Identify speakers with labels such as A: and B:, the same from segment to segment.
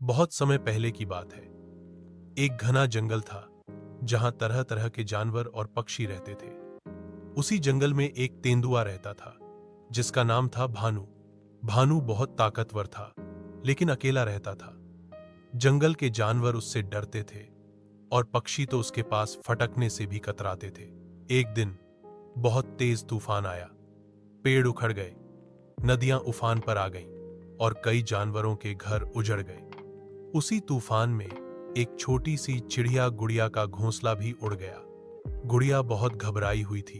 A: बहुत समय पहले की बात है। एक घना जंगल था जहां तरह तरह के जानवर और पक्षी रहते थे। उसी जंगल में एक तेंदुआ रहता था जिसका नाम था भानु। भानु बहुत ताकतवर था लेकिन अकेला रहता था। जंगल के जानवर उससे डरते थे और पक्षी तो उसके पास फटकने से भी कतराते थे। एक दिन बहुत तेज तूफान आया। पेड़ उखड़ गए, नदियां उफान पर आ गईं और कई जानवरों के घर उजड़ गए। उसी तूफान में एक छोटी सी चिड़िया गुड़िया का घोंसला भी उड़ गया। गुड़िया बहुत घबराई हुई थी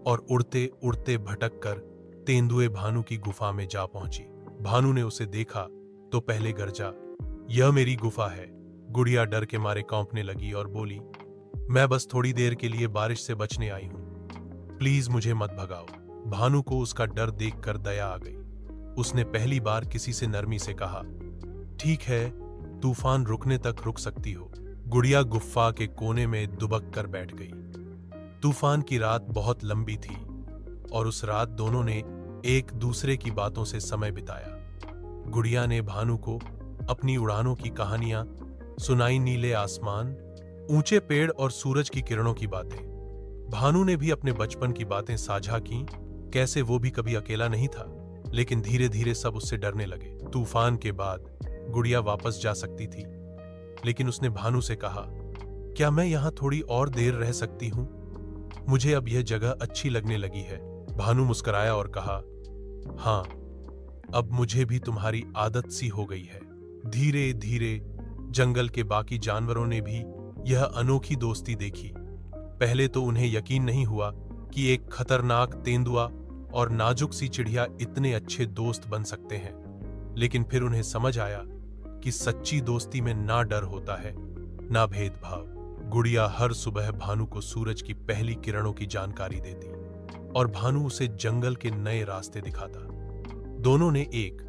A: और उड़ते उड़ते भटक कर तेंदुए भानु की गुफा में जा पहुंची। भानु ने उसे देखा तो पहले गरजा, यह मेरी गुफा है। गुड़िया डर के मारे कांपने लगी और बोली, मैं बस थोड़ी देर के लिए बारिश से बचने आई हूं, प्लीज मुझे मत भगाओ। भानु को उसका डर देखकर दया आ गई। उसने पहली बार किसी से नरमी से कहा, ठीक है, तूफान रुकने तक रुक सकती हो। गुड़िया गुफा के कोने में दुबक कर बैठ गई। तूफान की रात बहुत लंबी थी और उस रात दोनों ने एक दूसरे की बातों से समय बिताया। गुड़िया ने भानु को अपनी उड़ानों की कहानियां सुनाई, नीले आसमान, ऊंचे पेड़ और सूरज की किरणों की बातें। भानु ने भी अपने बचपन की बातें साझा की, कैसे वो भी कभी अकेला नहीं था। लेकिन धीरे धीरे सब उससे डरने लगे। तूफान के बाद गुड़िया वापस जा सकती थी, लेकिन उसने भानु से कहा, क्या मैं यहां थोड़ी और देर रह सकती हूं? मुझे अब यह जगह अच्छी लगने लगी है। भानु मुस्कुराया और कहा, हाँ, अब मुझे भी तुम्हारी आदत सी हो गई है। धीरे धीरे जंगल के बाकी जानवरों ने भी यह अनोखी दोस्ती देखी। पहले तो उन्हें यकीन नहीं हुआ कि एक खतरनाक तेंदुआ और नाजुक सी चिड़िया इतने अच्छे दोस्त बन सकते हैं, लेकिन फिर उन्हें समझ आया कि सच्ची दोस्ती में ना डर होता है, ना भेदभाव। गुड़िया हर सुबह भानु को सूरज की पहली किरणों की जानकारी देती और भानु उसे जंगल के नए रास्ते दिखाता। दोनों ने एक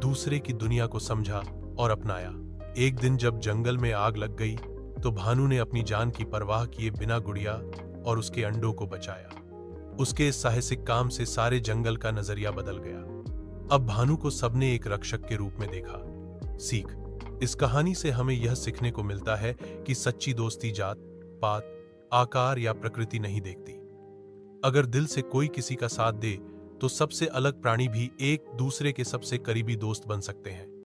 A: दूसरे की दुनिया को समझा और अपनाया। एक दिन जब जंगल में आग लग गई तो भानु ने अपनी जान की परवाह किए बिना गुड़िया और उसके अंडों को बचाया। उसके इस साहसिक काम से सारे जंगल का नजरिया बदल गया। अब भानु को सबने एक रक्षक के रूप में देखा। सीख, इस कहानी से हमें यह सीखने को मिलता है कि सच्ची दोस्ती जात पात, आकार या प्रकृति नहीं देखती। अगर दिल से कोई किसी का साथ दे तो सबसे अलग प्राणी भी एक दूसरे के सबसे करीबी दोस्त बन सकते हैं।